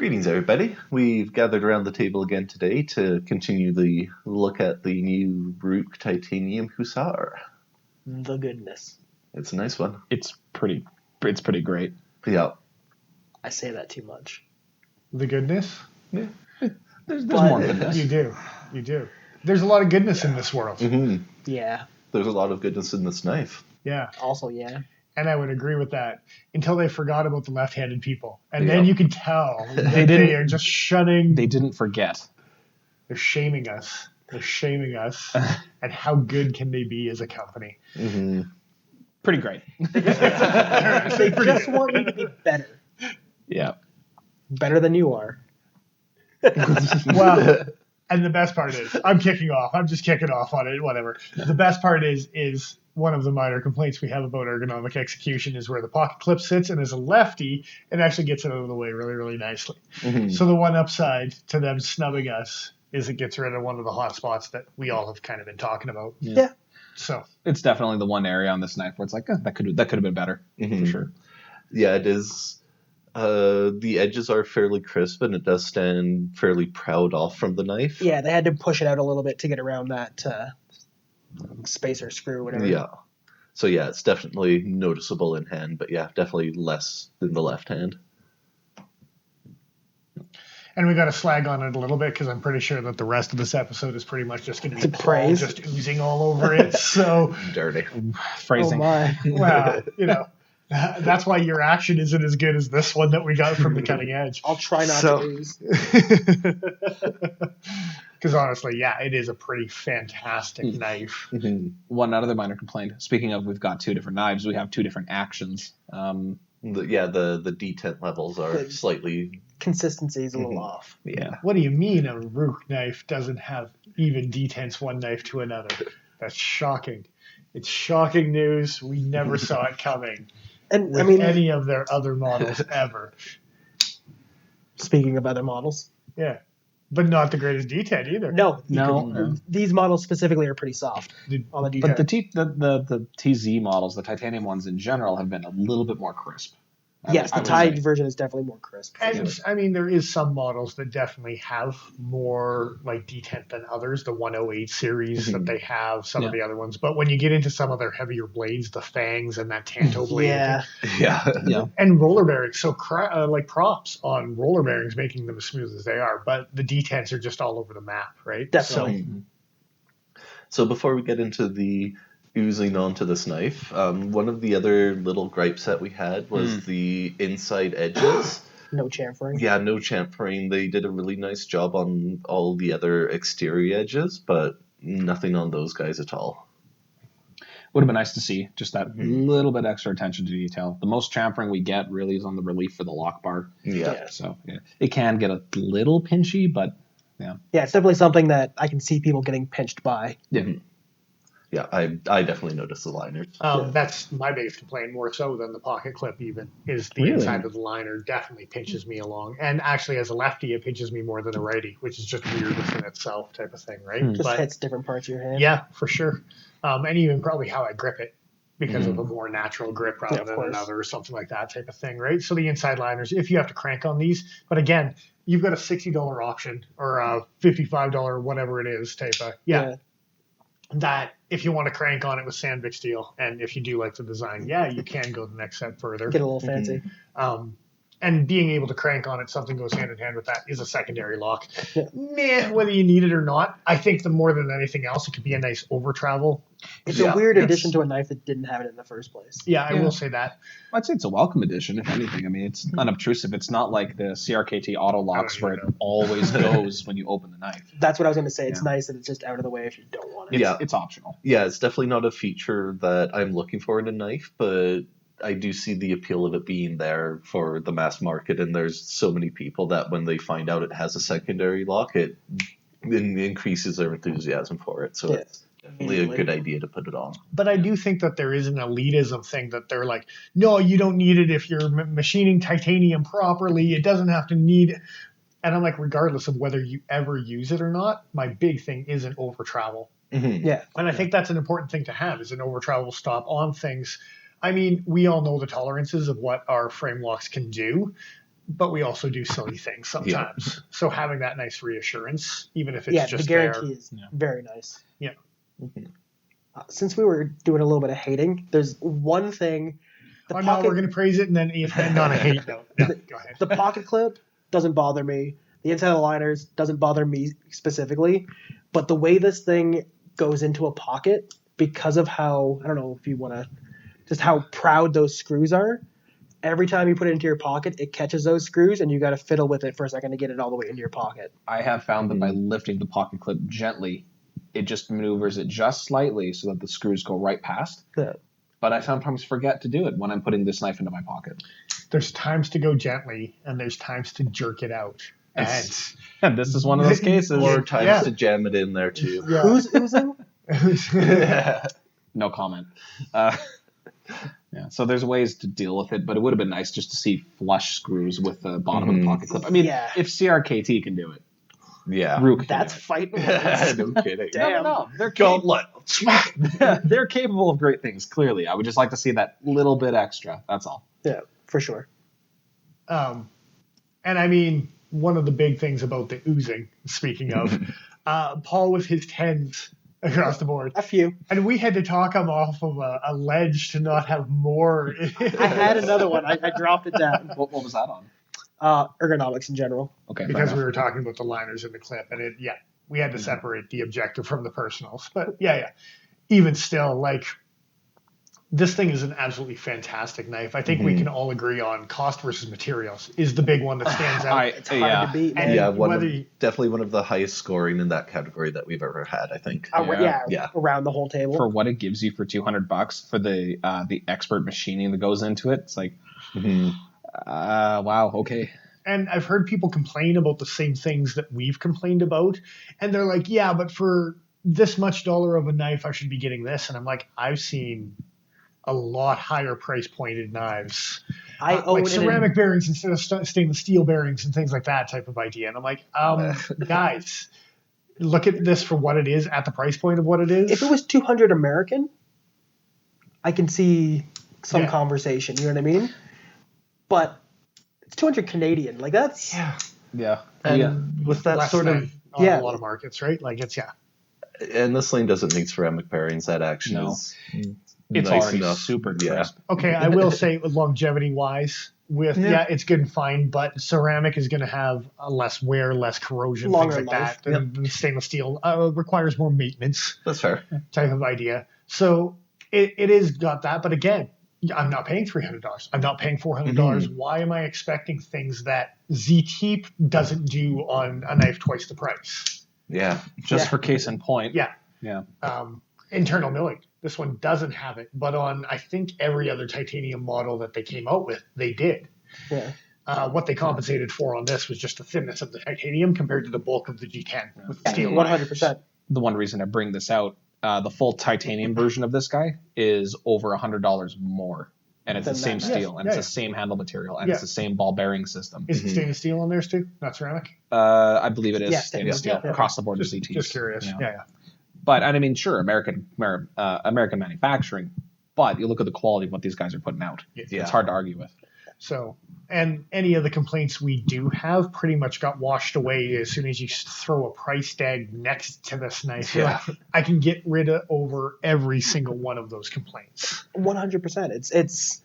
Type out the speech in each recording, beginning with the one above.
Greetings, everybody. We've gathered around the table again today to continue the look at the new Ruike Titanium Hussar. The goodness. It's a nice one. It's pretty great. Yeah. I say that too much. The goodness? Yeah. There's more goodness. You do. There's a lot of goodness in this world. Mm-hmm. Yeah. There's a lot of goodness in this knife. Yeah. Also, yeah. And I would agree with that until they forgot about the left-handed people. And then you can tell that they are just shunning. They didn't forget. They're shaming us. And how good can they be as a company? Mm-hmm. Pretty great. They just want you to be better. Yeah. Better than you are. Well, and the best part is, I'm just kicking off on it, whatever. The best part is one of the minor complaints we have about ergonomic execution is where the pocket clip sits, and as a lefty, it actually gets it out of the way really, really nicely. Mm-hmm. So the one upside to them snubbing us is it gets rid of one of the hot spots that we all have kind of been talking about. Yeah. So It's definitely the one area on this knife where it's like, that could have been better, for sure. Yeah, it is. The edges are fairly crisp, and it does stand fairly proud off from the knife. Yeah, they had to push it out a little bit to get around that spacer screw, whatever. Yeah. So yeah, it's definitely noticeable in hand, but yeah, definitely less than the left hand. and we got to slag on it a little bit because I'm pretty sure that the rest of this episode is pretty much just going to be To Paul praise. just oozing all over it. So, Dirty. Phrasing. Oh my. well, that's why your action isn't as good as this one that we got from the cutting edge. I'll try not So- to lose. Because honestly, yeah, it is a pretty fantastic knife. Mhm. One other minor complaint. Speaking of, we've got two different knives. We have two different actions. The detent levels are Good. slightly. Consistency is a little Mhm. off. Yeah. What do you mean a Ruike knife doesn't have even detents one knife to another? That's shocking. It's shocking news. We never saw it coming And with I mean, any of their other models ever. speaking of other models, Yeah. But not the greatest detent either. no, No. these models specifically are pretty soft on the But detent. the TZ models, the titanium ones in general, have been a little bit more crisp. Yes, I the would Tide say. version is definitely more crisp. And I mean, there is some models that definitely have more like detent than others. The 108 series that they have, some of the other ones. But when you get into some of their heavier blades, the fangs and that Tanto blade, Yeah, Yeah. Yeah. and roller bearings. So like props on roller bearings, making them as smooth as they are. But the detents are just all over the map, right? definitely. So before we get into the oozing onto this knife, one of the other little gripes that we had was the inside edges. No chamfering. Yeah, no chamfering. They did a really nice job on all the other exterior edges, but nothing on those guys at all. Would have been nice to see just that little bit extra attention to detail. The most chamfering we get really is on the relief for the lock bar. Yeah. So yeah, it can get a little pinchy, but Yeah, it's definitely something that I can see people getting pinched by. Yeah, I definitely noticed the liners. That's my biggest complaint, more so than the pocket clip even, is the Really? inside of the liner definitely pinches me along. And actually, as a lefty, it pinches me more than a righty, which is just weird within itself type of thing, right? Just But hits different parts of your hand. yeah, for sure. And even probably how I grip it because of a more natural grip rather of than course. another or something like that type of thing, right? So the inside liners, if you have to crank on these, but again, you've got a $60 option or a $55, whatever it is type of, that if you want to crank on it with Sandvik steel, and if you do like the design, you can go the next step further. Get a little fancy. And being able to crank on it, something goes hand in hand with that, is a secondary lock. Yeah. Meh, whether you need it or not. I think the more than anything else, it could be a nice over travel. It's Yeah, a weird it's- addition to a knife that didn't have it in the first place. Yeah, I Yeah. will say that. I'd say it's a welcome addition, if anything. I mean, it's unobtrusive. It's not like the CRKT auto locks where it always goes when you open the knife. That's what I was going to say. It's Yeah. nice that it's just out of the way if you don't want it. It's optional. Yeah, it's definitely not a feature that I'm looking for in a knife, but I do see the appeal of it being there for the mass market, and there's so many people that when they find out it has a secondary lock, it increases their enthusiasm for it. So Yeah. it's definitely a good idea to put it on. But I do think that there is an elitism thing that they're like, no, you don't need it if you're machining titanium properly. It doesn't have to need. And I'm like, regardless of whether you ever use it or not, my big thing isn't over travel. Mm-hmm. Yeah. And I think that's an important thing to have, is an over travel stop on things. I mean, we all know the tolerances of what our frame locks can do. but we also do silly things sometimes. So having that nice reassurance, even if it's Yeah, just the guarantee there. is very nice. Yeah. Mhm. Since we were doing a little bit of hating, there's one thing. The No, pocket, we're going to praise it and then end on a hate note. Yeah, go ahead. the pocket clip doesn't bother me. The inside of the liners doesn't bother me specifically, but the way this thing goes into a pocket, because of how, I don't know if you want to, just how proud those screws are. Every time you put it into your pocket, it catches those screws, and you got to fiddle with it for a second to get it all the way into your pocket. I have found that by lifting the pocket clip gently, it just maneuvers it just slightly so that the screws go right past. Yeah. But I sometimes forget to do it when I'm putting this knife into my pocket. There's times to go gently and there's times to jerk it out. And this is one of those cases. Or times Yeah. to jam it in there too. Yeah. Who's oozing? No comment. Yeah, so there's ways to deal with it, but it would have been nice just to see flush screws with the bottom of the pocket clip. I mean, Yeah. if CRKT can do it, Yeah. Ruike can That's do it. fighting. No kidding. Damn. No, they're Gauntlet. Smack. they're capable of great things. Clearly, I would just like to see that little bit extra. That's all. Yeah, for sure. And I mean, one of the big things about the oozing, speaking of, Paul with his 10s across the board. A few. And we had to talk him off of a ledge to not have more. I had another one. I dropped it down. What was that on? Ergonomics in general. Okay, Because fair we enough. were talking about the liners in the clip. And we had to separate the objective from the personals. But yeah. Even still, like, this thing is an absolutely fantastic knife. I think we can all agree on cost versus materials is the big one that stands out. It's hard to beat, man. And Yeah, whether definitely one of the highest scoring in that category that we've ever had, I think. Yeah, around the whole table. For what it gives you for $200 for the expert machining that goes into it, it's like, wow, okay. And I've heard people complain about the same things that we've complained about. And they're like, yeah, but for this much dollar of a knife, I should be getting this. And I'm like, I've seen a lot higher price pointed knives. I own like it ceramic bearings instead of stainless steel bearings and things like that type of idea. And I'm like, guys, look at this for what it is at the price point of what it is. If it was 200 American, I can see some Yeah. conversation. You know what I mean? But it's 200 Canadian. Like that's Yeah. And with that less sort than of, on a lot of markets, right? Like it's and this lane doesn't need ceramic bearings. That actually No. is It's nice already enough. super Yeah. crisp. Okay, I will say longevity wise, it's good and fine, but ceramic is going to have less wear, less corrosion, Longer things like life. that. Than stainless steel requires more maintenance That's fair. type of idea. So it is got that, but again, I'm not paying $300. I'm not paying $400. Why am I expecting things that ZTeep doesn't do on a knife twice the price? Yeah. Just for case in point. Yeah. Yeah. Internal milling. This one doesn't have it, but on I think every other titanium model that they came out with, they did. yeah. What they compensated for on this was just the thinness of the titanium compared to the bulk of the G10 with the steel. 100%. The one reason I bring this out, the full titanium version of this guy is over $100 more. And it's the Than same that. steel, and Yeah. it's the same handle material, and Yeah. it's the same ball bearing system. Is it stainless steel on theirs too? Not ceramic? I believe it is Yeah, stainless stainless steel steel. across the board. Just, to CTs. just curious. Yeah. But I mean, sure, American manufacturing, but you look at the quality of what these guys are putting out. Yeah. It's hard to argue with. So, and any of the complaints we do have pretty much got washed away as soon as you throw a price tag next to this knife. You're like, I can get rid of over every single one of those complaints. 100%. It's.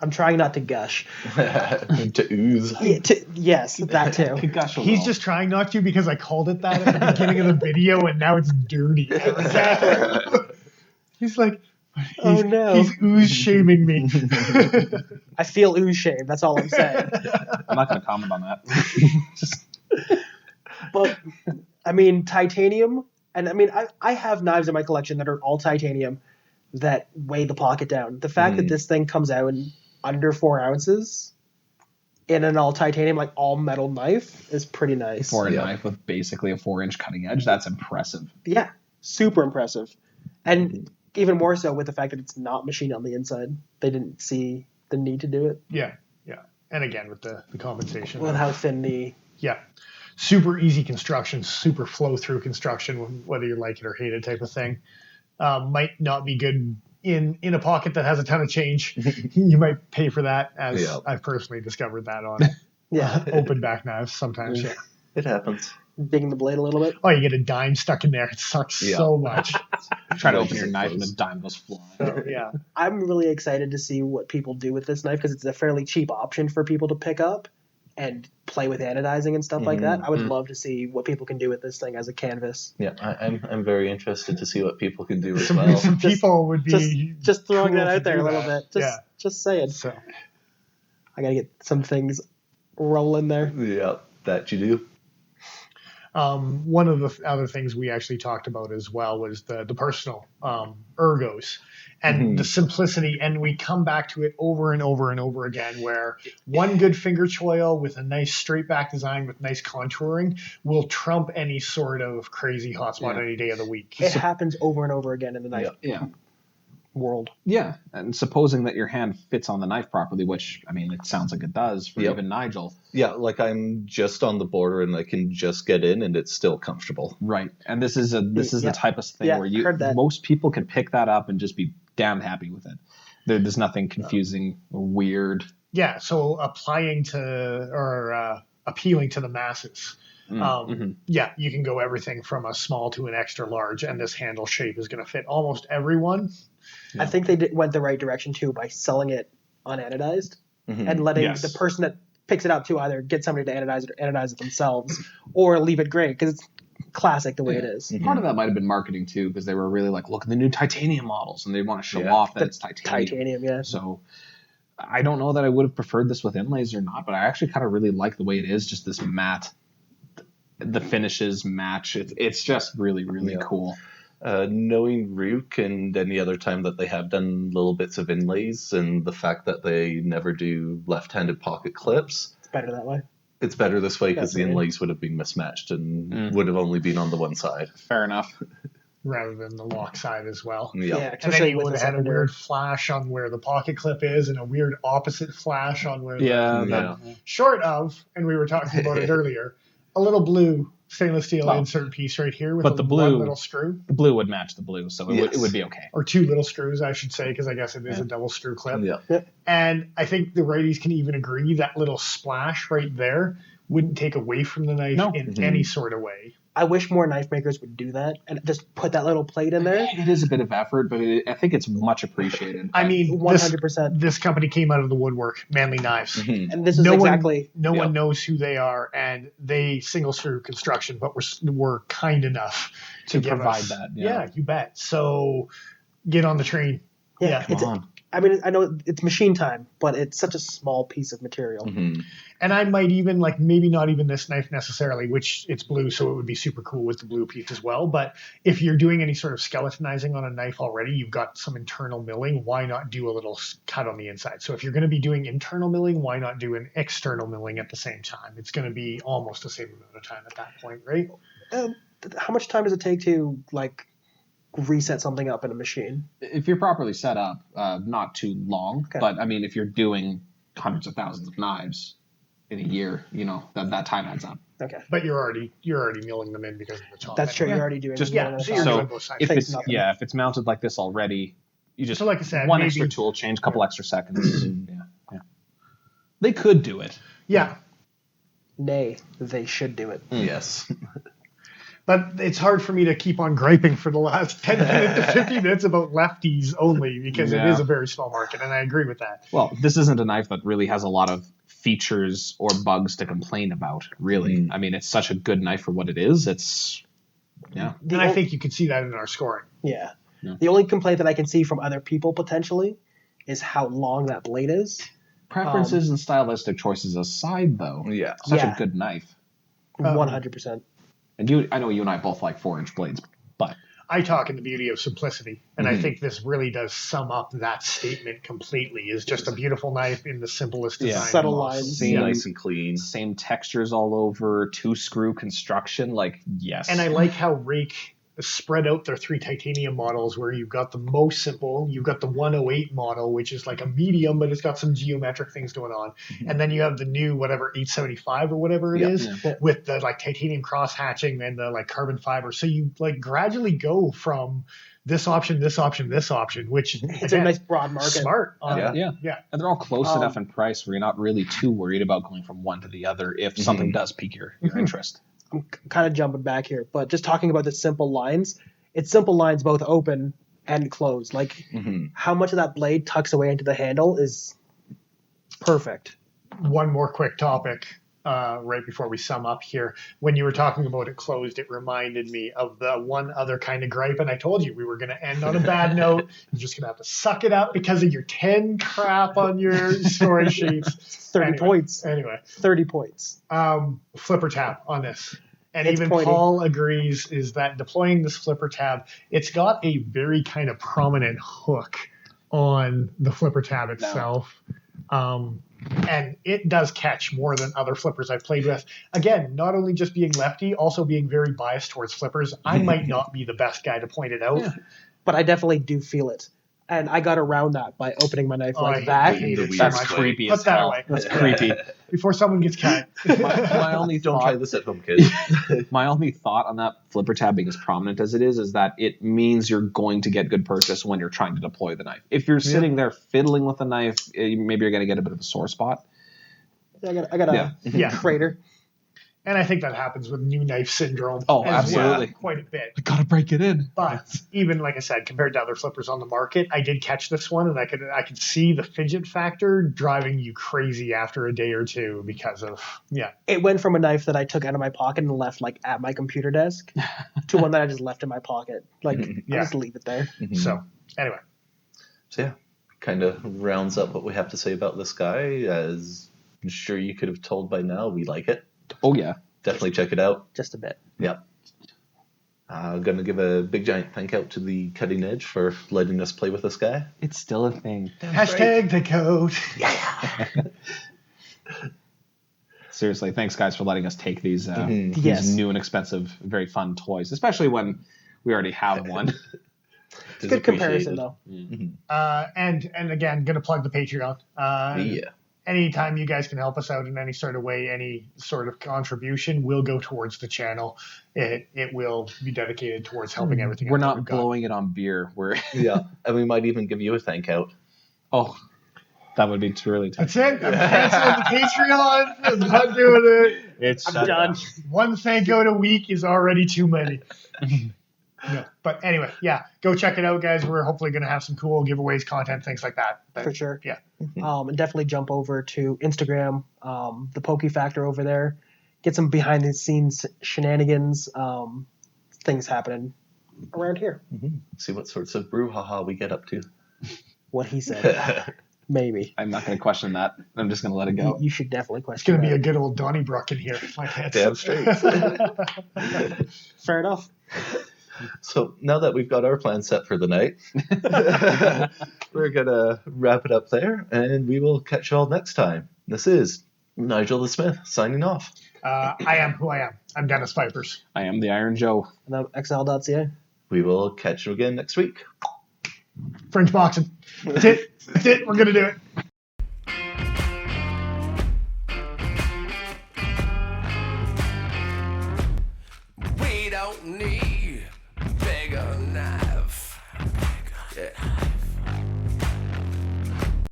I'm trying not to gush. To ooze. Yes, that too. He's just trying not to because I called it that at the beginning of the video and now it's dirty. Exactly. He's like, Oh, no. He's ooze shaming me. I feel ooze shame. That's all I'm saying. I'm not going to comment on that. But I mean, titanium, and I mean, I have knives in my collection that are all titanium that weigh the pocket down. The fact that this thing comes out in under 4 ounces in an all titanium, like all metal knife is pretty nice. For a knife with basically a 4-inch cutting edge, that's impressive. Yeah, super impressive. And even more so with the fact that it's not machined on the inside. They didn't see the need to do it. Yeah. And again, with the compensation. With how thin the... Yeah. Super easy construction, super flow through construction, whether you like it or hate it type of thing. Might not be good in a pocket that has a ton of change, you might pay for that. As Yeah. I've personally discovered that on Yeah. open back knives sometimes. Yeah. It happens. Digging the blade a little bit. Oh, you get a dime stuck in there. It sucks Yeah. so much. Try to Like open your it's knife and a closed. dime goes flying. So, yeah. I'm really excited to see what people do with this knife because it's a fairly cheap option for people to pick up and play with anodizing and stuff like that. I would love to see what people can do with this thing as a canvas. Yeah, I'm very interested to see what people can do as Some well. people would be Just throwing cool that to out there do a little that. bit. Just saying. So I gotta get some things rolling there. Yeah, that you do. one of the other things we actually talked about as well was the personal ergos and the simplicity. And we come back to it over and over and over again, where one good finger choil with a nice straight back design with nice contouring will trump any sort of crazy hotspot any day of the week. It happens over and over again in the knife Yeah. world. Yeah, and supposing that your hand fits on the knife properly, which, I mean, it sounds like it does for even Nigel. Yeah, like I'm just on the border and I can just get in and it's still comfortable. Right, and this is the type of thing where heard that. people can pick that up and just be damn happy with it. There's nothing confusing or weird. Yeah, so appealing to the masses. Yeah, you can go everything from a small to an extra large, and this handle shape is going to fit almost everyone. I think they went the right direction too by selling it unanodized and letting the person that picks it up to either get somebody to anodize it or anodize it themselves or leave it gray because it's classic the way it is. Part of that might have been marketing too, because they were really like, look at the new titanium models, and they want to show off that it's titanium. Titanium, yeah. So I don't know that I would have preferred this with inlays or not, but I actually kind of really like the way it is, just this matte. The finishes match. It's just really, really cool. Knowing Ruike and any other time that they have done little bits of inlays and the fact that they never do left-handed pocket clips, It's better that way. it's better this way because the Definitely. inlays would have been mismatched and would have only been on the one side. Fair enough. Rather than the lock side as well. Yeah. And then especially you with would the have had a secondary. weird flash on where the pocket clip is and a weird opposite flash on where short of, and we were talking about it earlier, a little blue stainless steel insert piece right here with the one little screw. The blue would match the blue, so it would be okay. Or two little screws, I should say, because I guess it is a double screw clip. Yeah. And I think the righties can even agree that little splash right there wouldn't take away from the knife in any sort of way. I wish more knife makers would do that and just put that little plate in there. It is a bit of effort, but I think it's much appreciated. I mean, 100%. this company came out of the woodwork, Manly Knives. And this is exactly... No one knows who they are, and they single screw construction, but we're kind enough to provide us, that. Yeah, you bet. So get on the train. Yeah, I mean, I know it's machine time, but it's such a small piece of material. And I might even, like, maybe not even this knife necessarily, which it's blue, so it would be super cool with the blue piece as well. But if you're doing any sort of skeletonizing on a knife already, you've got some internal milling, why not do a little cut on the inside? So if you're going to be doing internal milling, why not do an external milling at the same time? It's going to be almost the same amount of time at that point, right? How much time does it take to, like, reset something up in a machine? If you're properly set up, not too long. Okay. But I mean, if you're doing hundreds of thousands of knives in a year, that time adds up. Okay. But you're already milling them in because of the top. That's true. anyway. you're already doing Just- it. Yeah, so you're doing both sides. If Takes it's nothing. if it's mounted like this already, you just So like I said, one maybe- extra tool change, a couple extra seconds. Yeah. They could do it. Yeah, Nay, they should do it. Yes. but it's hard for me to keep on griping for the last 10 minutes to 50 minutes about lefties only because it is a very small market, and I agree with that. Well, this isn't a knife that really has a lot of features or bugs to complain about, really. I mean, it's such a good knife for what it is. It's, And I think you can see that in our scoring. Yeah. Yeah. The only complaint that I can see from other people potentially is how long that blade is. preferences and stylistic choices aside, though. Yeah. Such Yeah. a good knife. 100%. And I know you and I both like 4-inch blades, but I talk in the beauty of simplicity, and I think this really does sum up that statement completely. Is just a beautiful knife in the simplest design. Subtle possible. lines. Same- Nice and clean. same textures all over, 2-screw construction, like, yes. And I like how Ruike spread out their 3 titanium models, where you've got the most simple, you've got the 108 model, which is like a medium, but it's got some geometric things going on, and then you have the new 875 or whatever it is, with the like titanium cross hatching and the like carbon fiber. So you like gradually go from this option, this option, this option, which It's a again, nice broad market. smart. Yeah. Yeah. And they're all close Um, enough in price where you're not really too worried about going from one to the other if something does pique your interest. I'm kind of jumping back here, but just talking about the simple lines, it's simple lines both open and closed. Like how much of that blade tucks away into the handle is perfect. One more quick topic right before we sum up here. When you were talking about it closed, it reminded me of the one other kind of gripe, and I told you we were going to end on a bad note. You're just going to have to suck it up because of your 10 crap on your story sheets. 30 points. Anyway. 30 points. Flipper tab on this. And It's even pointy. Paul agrees is that deploying this flipper tab, it's got a very kind of prominent hook on the flipper tab itself. And it does catch more than other flippers I've played with. Again, not only just being lefty, also being very biased towards flippers. I might not be the best guy to point it out. But I definitely do feel it. And I got around that by opening my knife like I that. hate it so That's much. creepy Put as that hell. away. That's creepy. Before someone gets cut. My only Don't try thought, this at home, kids. my only thought on that flipper tab being as prominent as it is that it means you're going to get good purchase when you're trying to deploy the knife. If you're sitting there fiddling with the knife, maybe you're going to get a bit of a sore spot. I got a Yeah. crater. And I think that happens with new knife syndrome. Oh, as well, absolutely. quite a bit. I got to break it in. But even like I said, compared to other flippers on the market, I did catch this one, and I could see the fidget factor driving you crazy after a day or two because of It went from a knife that I took out of my pocket and left like at my computer desk to one that I just left in my pocket. Like I just leave it there. So anyway, So yeah, kind of rounds up what we have to say about this guy. As I'm sure you could have told by now, we like it. Oh, yeah. Definitely check it out. Just a bit. Yeah. Going to give a big giant thank out to the Cutting Edge for letting us play with this guy. It's still a thing. hashtag the code. Seriously, thanks, guys, for letting us take these, Yes. these new and expensive, very fun toys, especially when we already have one. It's Good comparison though. And again, gonna plug the Patreon. Yeah. Anytime you guys can help us out in any sort of way, any sort of contribution will go towards the channel. It will be dedicated towards helping everything. We're out that not we've got. blowing it on beer. We're Yeah. And we might even give you a thank out. oh, that would be really tough. That's it. I'm canceling the Patreon. I'm not doing it. It's I'm done. One thank out a week is already too many. No. But anyway, yeah, go check it out, guys. We're hopefully going to have some cool giveaways, content, things like that. But, For sure. Yeah. And definitely jump over to Instagram, the Pokey Factor over there. Get some behind the scenes shenanigans, things happening around here. See what sorts of brouhaha we get up to. What he said. Maybe. I'm not going to question that. I'm just going to let it go. You should definitely It's question going to be a that. good old Donnybrook in here. My head. Damn straight. Fair enough. So now that we've got our plan set for the night, we're going to wrap it up there, and we will catch you all next time. This is Nigel the Smith signing off. I am who I am. I'm Dennis Vipers. I am the Iron Joe. And I'm XL.ca. We will catch you again next week. Fringe boxing. That's it. That's it. We're going to do it.